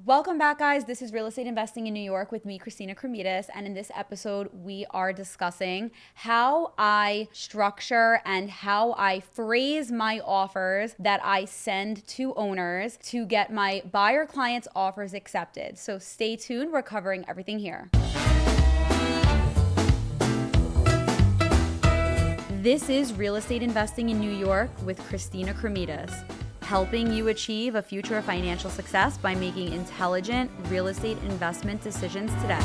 Welcome back, guys. This is Real Estate Investing in New York with me, Christina Kremidas. And in this episode, we are discussing how I structure and how I phrase my offers that I send to owners to get my buyer clients' offers accepted. So stay tuned. We're covering everything here. This is Real Estate Investing in New York with Christina Kremidas, helping you achieve a future of financial success by making intelligent real estate investment decisions today.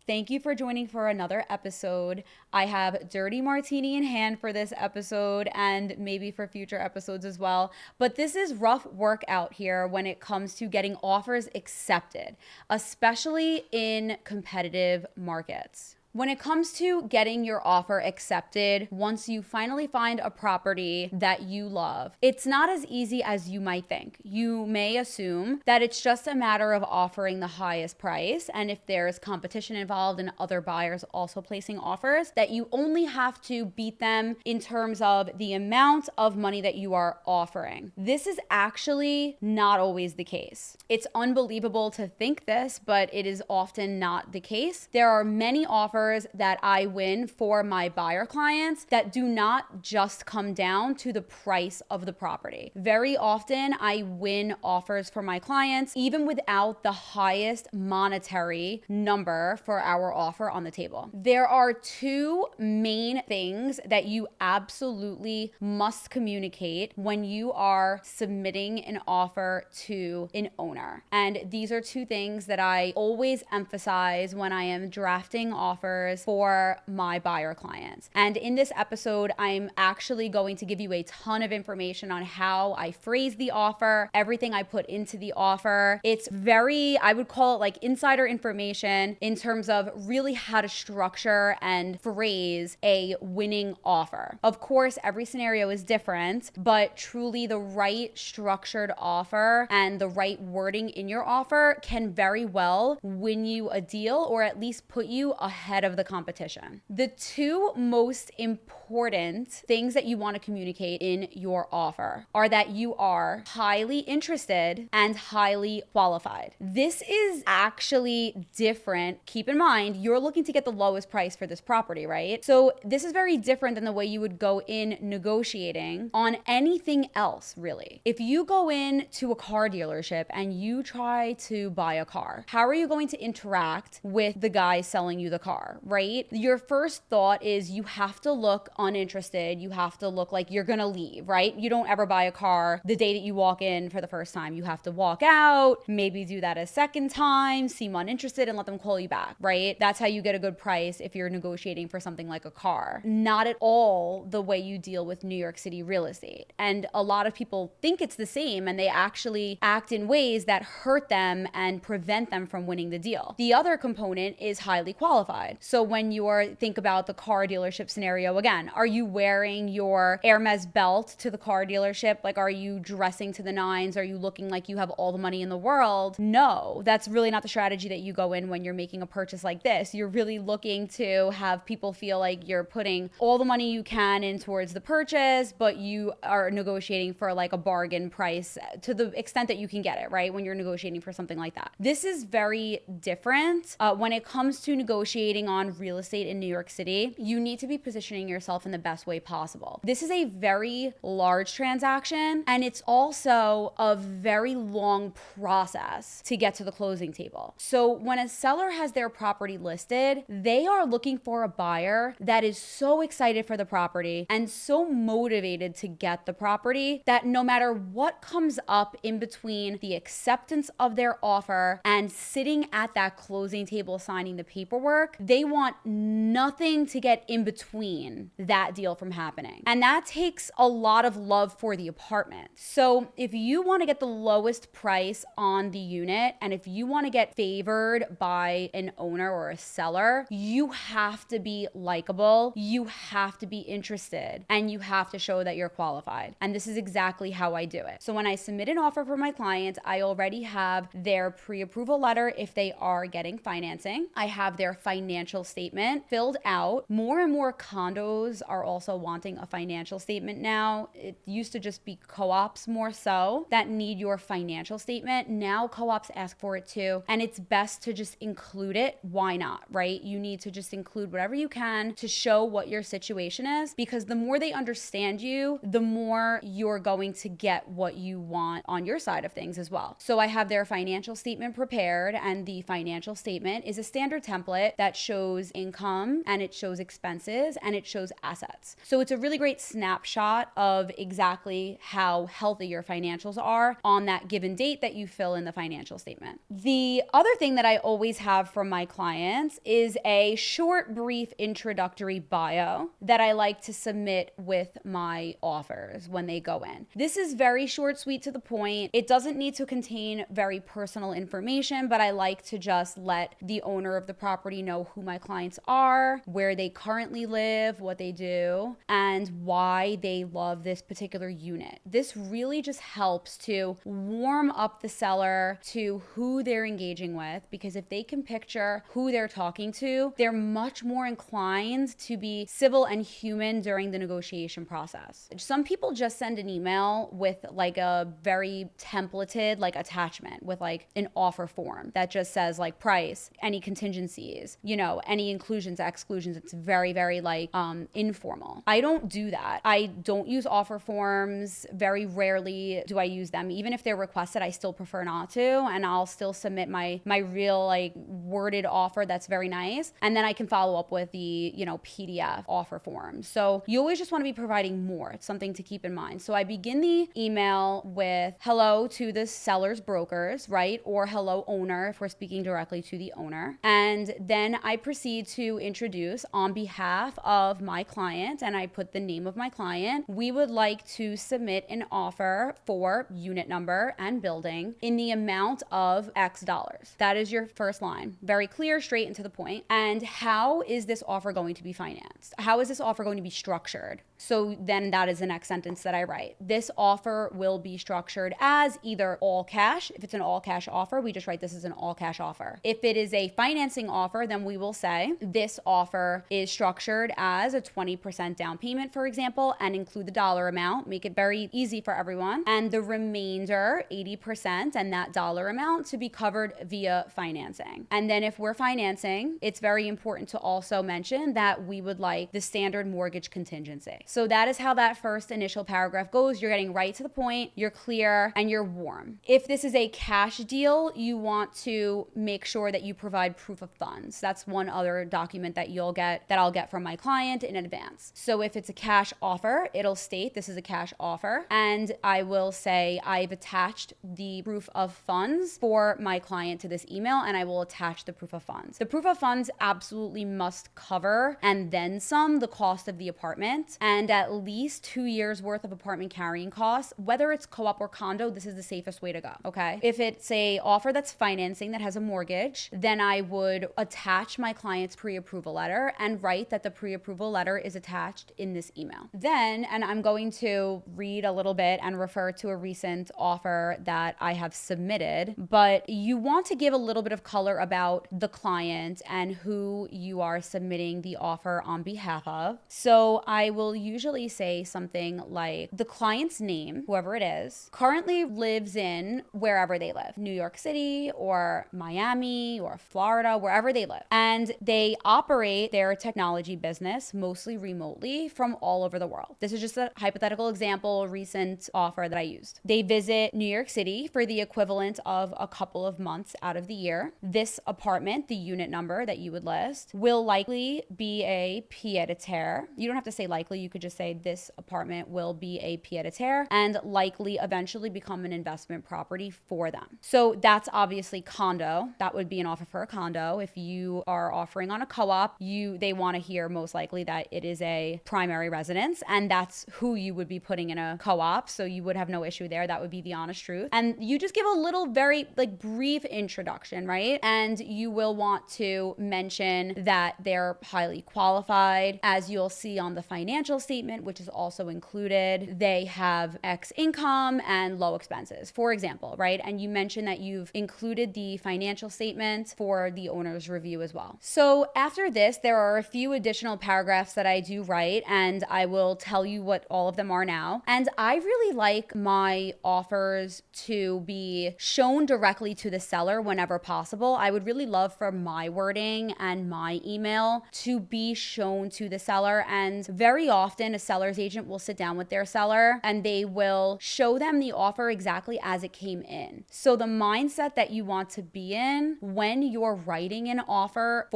Thank you for joining for another episode. I have Dirty Martini in hand for this episode and maybe for future episodes as well. But this is rough work out here when it comes to getting offers accepted, especially in competitive markets. When it comes to getting your offer accepted, once you finally find a property that you love, it's not as easy as you might think. You may assume that it's just a matter of offering the highest price, and if there's competition involved and other buyers also placing offers, that you only have to beat them in terms of the amount of money that you are offering. This is actually not always the case. It's unbelievable to think this, but it is often not the case. There are many offers that I win for my buyer clients that do not just come down to the price of the property. Very often I win offers for my clients even without the highest monetary number for our offer on the table. There are two main things that you absolutely must communicate when you are submitting an offer to an owner. And these are two things that I always emphasize when I am drafting offers for my buyer clients. And in this episode, I'm actually going to give you a ton of information on how I phrase the offer, everything I put into the offer. It's very, I would call it like insider information in terms of really how to structure and phrase a winning offer. Of course, every scenario is different, but truly the right structured offer and the right wording in your offer can very well win you a deal or at least put you ahead of the competition. The two most important things that you want to communicate in your offer are that you are highly interested and highly qualified. This is actually different. Keep in mind, you're looking to get the lowest price for this property, right? So this is very different than the way you would go in negotiating on anything else, really. If you go in to a car dealership and you try to buy a car, how are you going to interact with the guy selling you the car, right? Your first thought is you have to look uninterested. You have to look like you're going to leave, right? You don't ever buy a car the day that you walk in for the first time. You have to walk out, maybe do that a second time, seem uninterested and let them call you back, right? That's how you get a good price if you're negotiating for something like a car. Not at all the way you deal with New York City real estate. And a lot of people think it's the same and they actually act in ways that hurt them and prevent them from winning the deal. The other component is highly qualified. So when you're think about the car dealership scenario again, are you wearing your Hermes belt to the car dealership? Like, are you dressing to the nines? Are you looking like you have all the money in the world? No, that's really not the strategy that you go in when you're making a purchase like this. You're really looking to have people feel like you're putting all the money you can in towards the purchase, but you are negotiating for like a bargain price to the extent that you can get it, right? When you're negotiating for something like that. This is very different when it comes to negotiating on real estate in New York City. You need to be positioning yourself in the best way possible. This is a very large transaction and it's also a very long process to get to the closing table. So when a seller has their property listed, they are looking for a buyer that is so excited for the property and so motivated to get the property that no matter what comes up in between the acceptance of their offer and sitting at that closing table signing the paperwork, they want nothing to get in between that deal from happening. And that takes a lot of love for the apartment. So if you want to get the lowest price on the unit, and if you want to get favored by an owner or a seller, you have to be likable, you have to be interested, and you have to show that you're qualified. And this is exactly how I do it. So when I submit an offer for my clients, I already have their pre-approval letter if they are getting financing. I have their financial financial statement filled out. More and more condos are also wanting a financial statement now. It used to just be co-ops more so that need your financial statement. Now co-ops ask for it too. And it's best to just include it. Why not, right? You need to just include whatever you can to show what your situation is, because the more they understand you, the more you're going to get what you want on your side of things as well. So I have their financial statement prepared, and the financial statement is a standard template that shows income and it shows expenses and it shows assets. So it's a really great snapshot of exactly how healthy your financials are on that given date that you fill in the financial statement. The other thing that I always have from my clients is a short, brief introductory bio that I like to submit with my offers when they go in. This is very short, sweet, to the point. It doesn't need to contain very personal information, but I like to just let the owner of the property know who my clients are, where they currently live, what they do, and why they love this particular unit. This really just helps to warm up the seller to who they're engaging with, because if they can picture who they're talking to, they're much more inclined to be civil and human during the negotiation process. Some people just send an email with like a very templated like attachment with like an offer form that just says like price, any contingencies, any inclusions, exclusions. It's very, very like informal. I don't do that. I don't use offer forms. Very rarely do I use them. Even if they're requested, I still prefer not to, and I'll still submit my real like worded offer that's very nice, and then I can follow up with the PDF offer form. So you always just want to be providing more. It's something to keep in mind. So I begin the email with hello to the seller's brokers, right? Or hello owner if we're speaking directly to the owner. And then I proceed to introduce on behalf of my client, and I put the name of my client. We would like to submit an offer for unit number and building in the amount of X dollars. That is your first line. Very clear, straight and to the point. And how is this offer going to be financed? How is this offer going to be structured? So then that is the next sentence that I write. This offer will be structured as either all cash. If it's an all cash offer, we just write this as an all cash offer. If it is a financing offer, then we will say this offer is structured as a 20% down payment, for example, and include the dollar amount, make it very easy for everyone. And the remainder, 80%, and that dollar amount to be covered via financing. And then if we're financing, it's very important to also mention that we would like the standard mortgage contingency. So that is how that first initial paragraph goes. You're getting right to the point, you're clear, and you're warm. If this is a cash deal, you want to make sure that you provide proof of funds. That's one other document that I'll get from my client in advance. So if it's a cash offer, it'll state this is a cash offer, and I will say I've attached the proof of funds for my client to this email, and I will attach the proof of funds. The proof of funds absolutely must cover, and then some, the cost of the apartment, and at least 2 years worth of apartment carrying costs. Whether it's co-op or condo, this is the safest way to go, okay? If it's a offer that's financing that has a mortgage, then I would attach my client's pre-approval letter and write that the pre-approval letter is attached in this email. Then, and I'm going to read a little bit and refer to a recent offer that I have submitted, but you want to give a little bit of color about the client and who you are submitting the offer on behalf of. So I will usually say something like the client's name, whoever it is, currently lives in wherever they live, New York City or Miami or Florida, wherever they live. And they operate their technology business mostly remotely from all over the world. This is just a hypothetical example, recent offer that I used. They visit New York City for the equivalent of a couple of months out of the year. This apartment, the unit number that you would list, will likely be a pied-à-terre. You don't have to say likely, you could just say this apartment will be a pied-à-terre and likely eventually become an investment property for them. So that's obviously condo. That would be an offer for a condo. If you are offering on a co-op, they want to hear most likely that it is a primary residence, and that's who you would be putting in a co-op. So you would have no issue there. That would be the honest truth. And you just give a little very brief introduction, right? And you will want to mention that they're highly qualified. As you'll see on the financial statement, which is also included. They have X income and low expenses, for example, right? And you mentioned that you've included the financial statement for the owner's review as well. So after this, there are a few additional paragraphs that I do write, and I will tell you what all of them are now. And I really like my offers to be shown directly to the seller whenever possible. I would really love for my wording and my email to be shown to the seller. And very often a seller's agent will sit down with their seller and they will show them the offer exactly as it came in. So the mindset that you want to be in when you're writing an offer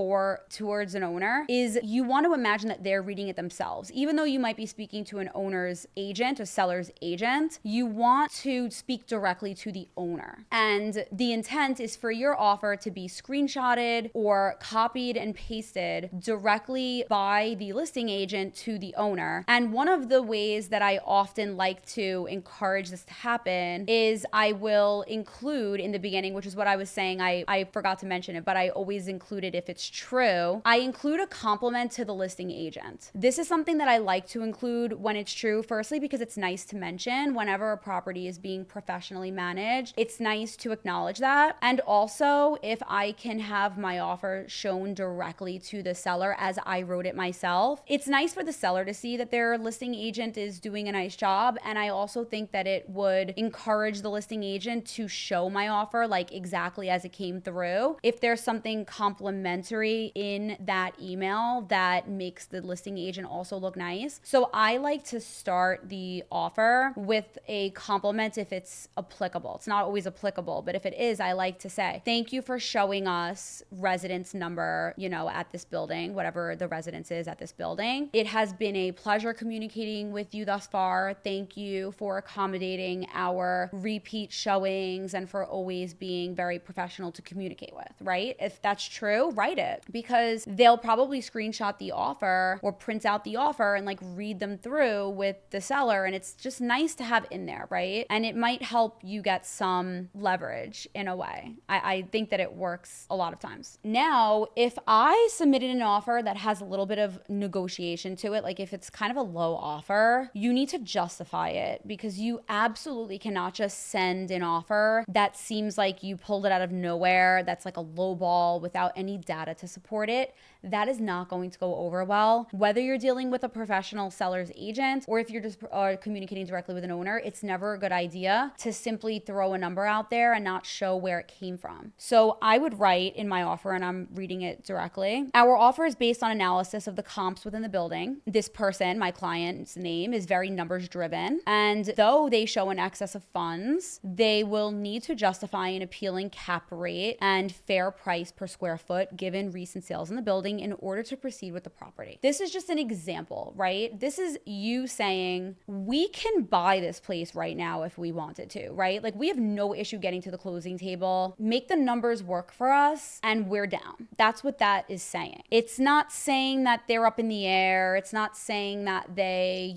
towards an owner is you want to imagine that they're reading it themselves. Even though you might be speaking to an owner's agent, a seller's agent, you want to speak directly to the owner. And the intent is for your offer to be screenshotted or copied and pasted directly by the listing agent to the owner. And one of the ways that I often like to encourage this to happen is I will include in the beginning, which is what I was saying, I forgot to mention it, but I always include it if it's true. I include a compliment to the listing agent. This is something that I like to include when it's true, firstly, because it's nice to mention whenever a property is being professionally managed. It's nice to acknowledge that. And also, if I can have my offer shown directly to the seller as I wrote it myself, it's nice for the seller to see that their listing agent is doing a nice job. And I also think that it would encourage the listing agent to show my offer like exactly as it came through. If there's something complimentary in that email that makes the listing agent also look nice. So I like to start the offer with a compliment if it's applicable. It's not always applicable, but if it is, I like to say, thank you for showing us residence number, at this building, whatever the residence is at this building. It has been a pleasure communicating with you thus far. Thank you for accommodating our repeat showings and for always being very professional to communicate with, right? If that's true, write it, because they'll probably screenshot the offer or print out the offer and read them through with the seller. And it's just nice to have in there, right? And it might help you get some leverage in a way. I think that it works a lot of times. Now, if I submitted an offer that has a little bit of negotiation to it, if it's kind of a low offer, you need to justify it, because you absolutely cannot just send an offer that seems like you pulled it out of nowhere, that's like a low ball without any data to support it. That is not going to go over well. Whether you're dealing with a professional seller's agent or if you're just communicating directly with an owner, it's never a good idea to simply throw a number out there and not show where it came from. So I would write in my offer, and I'm reading it directly, our offer is based on analysis of the comps within the building. This person, my client's name, is very numbers driven. And though they show an excess of funds, they will need to justify an appealing cap rate and fair price per square foot given recent sales in the building in order to proceed with the property. This is just an example, right? This is you saying, we can buy this place right now if we wanted to, right? We have no issue getting to the closing table, make the numbers work for us, and we're down. That's what that is saying. It's not saying that they're up in the air. It's not saying that they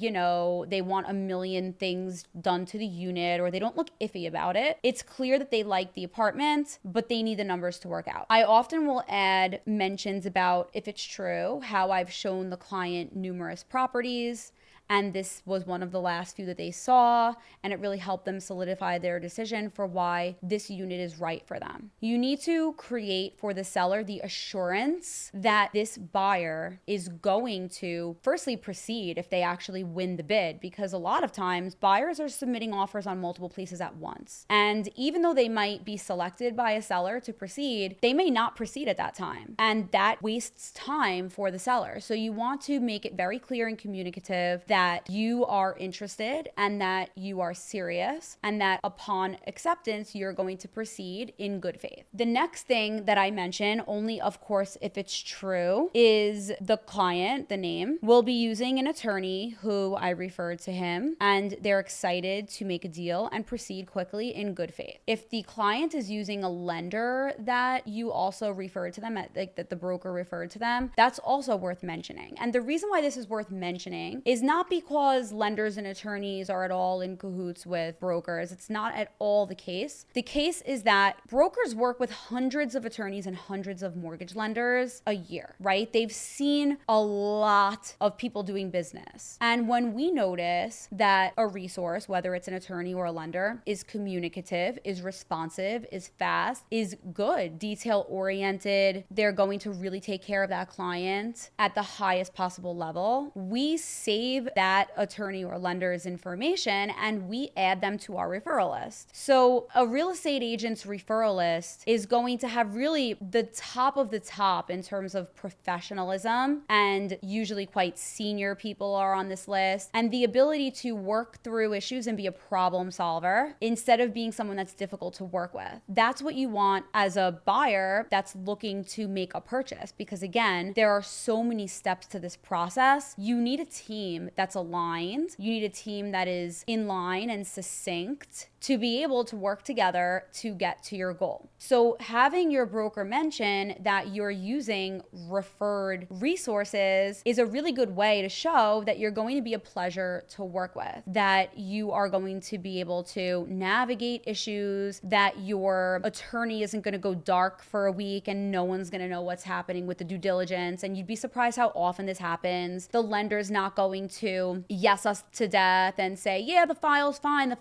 want a million things done to the unit or they don't look iffy about it. It's clear that they like the apartment, but they need the numbers to work out. I often will add mentions about, if it's true, how I've shown the client numerous properties, and this was one of the last few that they saw, and it really helped them solidify their decision for why this unit is right for them. You need to create for the seller the assurance that this buyer is going to firstly proceed if they actually win the bid, because a lot of times buyers are submitting offers on multiple places at once. And even though they might be selected by a seller to proceed, they may not proceed at that time. And that wastes time for the seller. So you want to make it very clear and communicative that you are interested and that you are serious and that upon acceptance, you're going to proceed in good faith. The next thing that I mention, only of course if it's true, is the client, the name, will be using an attorney who I referred to him, and they're excited to make a deal and proceed quickly in good faith. If the client is using a lender that you also referred to them, that the broker referred to them, that's also worth mentioning. And the reason why this is worth mentioning is not not because lenders and attorneys are at all in cahoots with brokers. It's not at all the case. The case is that brokers work with hundreds of attorneys and hundreds of mortgage lenders a year, right? They've seen a lot of people doing business. And when we notice that a resource, whether it's an attorney or a lender, is communicative, is responsive, is fast, is good, detail oriented, they're going to really take care of that client at the highest possible level, we save that attorney or lender's information and we add them to our referral list. So a real estate agent's referral list is going to have really the top of the top in terms of professionalism, and usually quite senior people are on this list, and the ability to work through issues and be a problem solver instead of being someone that's difficult to work with. That's what you want as a buyer that's looking to make a purchase, because again, there are so many steps to this process. You need a team that's aligned. You need a team that is in line and succinct to be able to work together to get to your goal. So having your broker mention that you're using referred resources is a really good way to show that you're going to be a pleasure to work with, that you are going to be able to navigate issues, that your attorney isn't going to go dark for a week and no one's going to know what's happening with the due diligence. And you'd be surprised how often this happens. The lender's not going to yes us to death and say, yeah, the file's fine,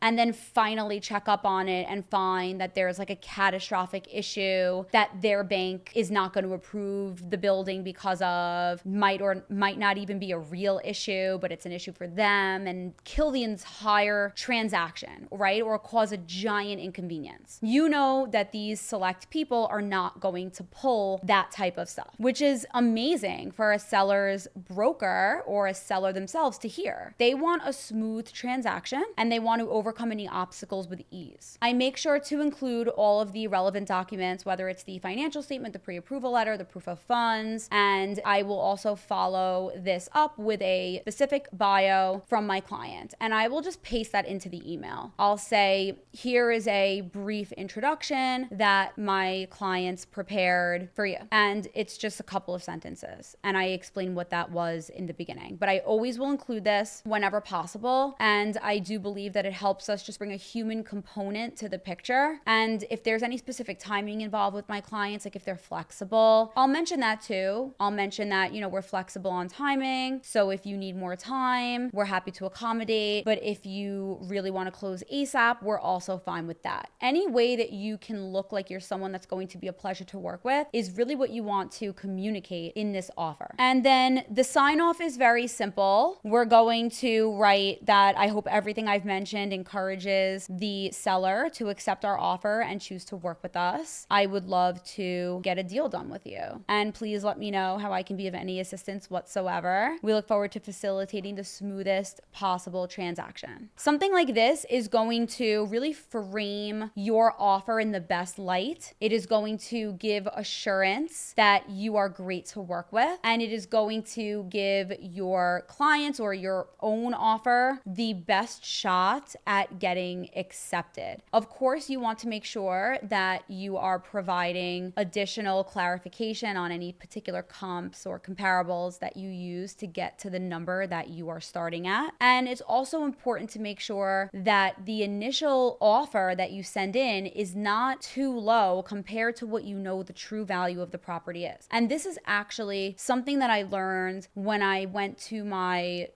and then finally check up on it and find that there's like a catastrophic issue that their bank is not going to approve the building because of, might or might not even be a real issue, but it's an issue for them, and kill the entire transaction, right? Or cause a giant inconvenience. You know that these select people are not going to pull that type of stuff, which is amazing for a seller's broker or a seller themselves to hear. They want a smooth transaction and they want to overcome any obstacles with ease. I make sure to include all of the relevant documents, whether it's the financial statement, the pre-approval letter, the proof of funds, and I will also follow this up with a specific bio from my client. And I will just paste that into the email. I'll say, here is a brief introduction that my clients prepared for you. And it's just a couple of sentences. And I explain what that was in the beginning. But I always will include this whenever possible. And I do believe that it helps us just bring a human component to the picture. And if there's any specific timing involved with my clients, like if they're flexible, I'll mention that too. I'll mention that, we're flexible on timing. So if you need more time, we're happy to accommodate. But if you really want to close ASAP, we're also fine with that. Any way that you can look like you're someone that's going to be a pleasure to work with is really what you want to communicate in this offer. And then the sign off is very simple. We're going to write that I hope everything I've mentioned encourages the seller to accept our offer and choose to work with us. I would love to get a deal done with you. And please let me know how I can be of any assistance whatsoever. We look forward to facilitating the smoothest possible transaction. Something like this is going to really frame your offer in the best light. It is going to give assurance that you are great to work with, and it is going to give your clients or your own offer the best shot at getting accepted. Of course, you want to make sure that you are providing additional clarification on any particular comps or comparables that you use to get to the number that you are starting at. And it's also important to make sure that the initial offer that you send in is not too low compared to what you know the true value of the property is. And this is actually something that I learned when I went to my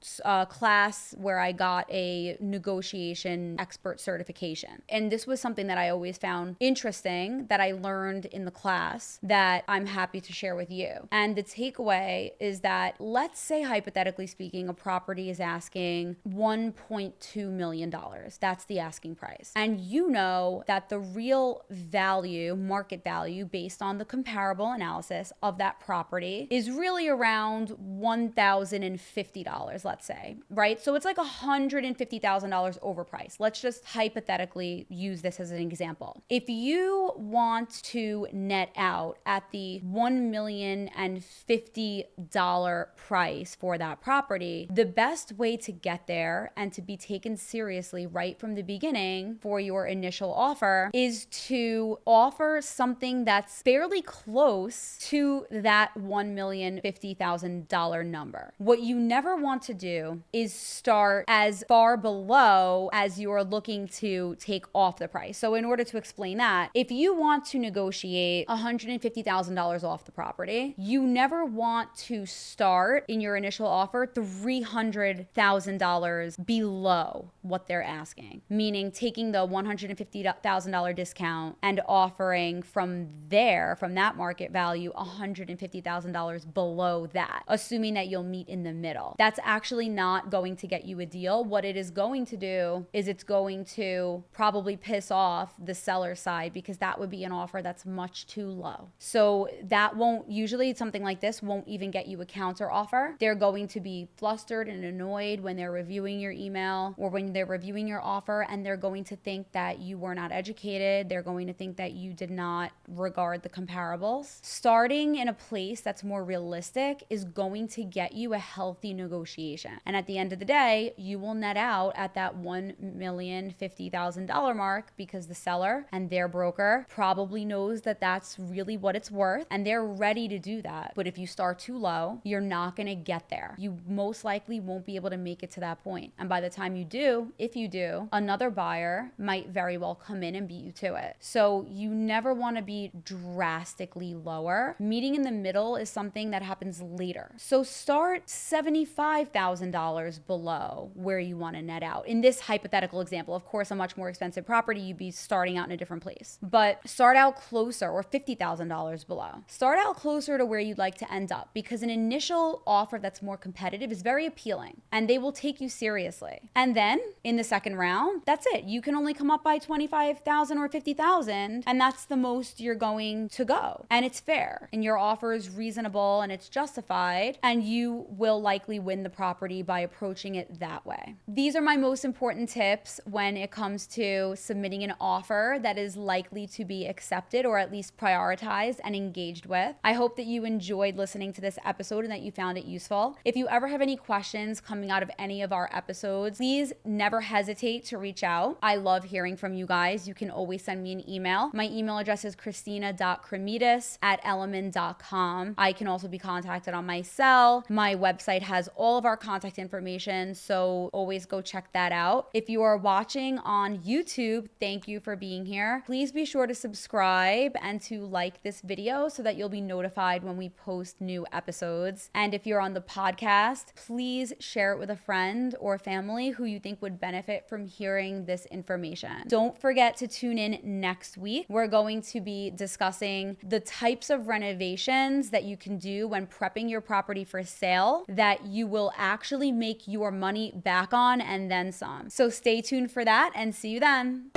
class where I got a negotiation expert certification. And this was something that I always found interesting that I learned in the class that I'm happy to share with you. And the takeaway is that, let's say hypothetically speaking, a property is asking $1.2 million. That's the asking price. And you know that the real value, market value, based on the comparable analysis of that property is really around $1,050, let's say, right? So it's like $150,000 overpriced. Let's just hypothetically use this as an example. If you want to net out at the $1,050,000 price for that property, the best way to get there and to be taken seriously right from the beginning for your initial offer is to offer something that's fairly close to that $1,050,000 number. What What you never want to do is start as far below as you're looking to take off the price. So in order to explain that, if you want to negotiate $150,000 off the property, you never want to start in your initial offer $300,000 below what they're asking, meaning taking the $150,000 discount and offering from that market value, $150,000 below that, assuming that you'll meet in the middle. That's actually not going to get you a deal. What it is going to do is it's going to probably piss off the seller side, because that would be an offer that's much too low. So that won't, usually something like this won't even get you a counter offer. They're going to be flustered and annoyed when they're reviewing your email or when they're reviewing your offer, and they're going to think that you were not educated. They're going to think that you did not regard the comparables. Starting in a place that's more realistic is going to get you a healthy negotiation. And at the end of the day, you will net out at that $1,050,000 mark, because the seller and their broker probably knows that that's really what it's worth, and they're ready to do that. But if you start too low, you're not going to get there. You most likely won't be able to make it to that point. And by the time you do, if you do, another buyer might very well come in and beat you to it. So you never want to be drastically lower. Meeting in the middle is something that happens later. So start $75,000 below where you want to net out. In this hypothetical example, of course, a much more expensive property, you'd be starting out in a different place. But start out closer, or $50,000 below. Start out closer to where you'd like to end up, because an initial offer that's more competitive is very appealing and they will take you seriously. And then in the second round, that's it. You can only come up by 25,000 or 50,000, and that's the most you're going to go. And it's fair, and your offer is reasonable and it's justified, and you will likely win the property by approaching it that way. These are my most important tips when it comes to submitting an offer that is likely to be accepted, or at least prioritized and engaged with. I hope that you enjoyed listening to this episode and that you found it useful. If you ever have any questions coming out of any of our episodes, please never hesitate to reach out. I love hearing from you guys. You can always send me an email. My email address is christina.kremidas@element.com. I can also be contacted on my cell. My website has all of our contact information, so always go check that out. If you are watching on YouTube, thank you for being here. Please be sure to subscribe and to like this video so that you'll be notified when we post new episodes. And if you're on the podcast, please share it with a friend or family who you think would benefit from hearing this information. Don't forget to tune in next week. We're going to be discussing the types of renovations that you can do when prepping your property for sale that you will actually make your money back on, and then some. So stay tuned for that, and see you then.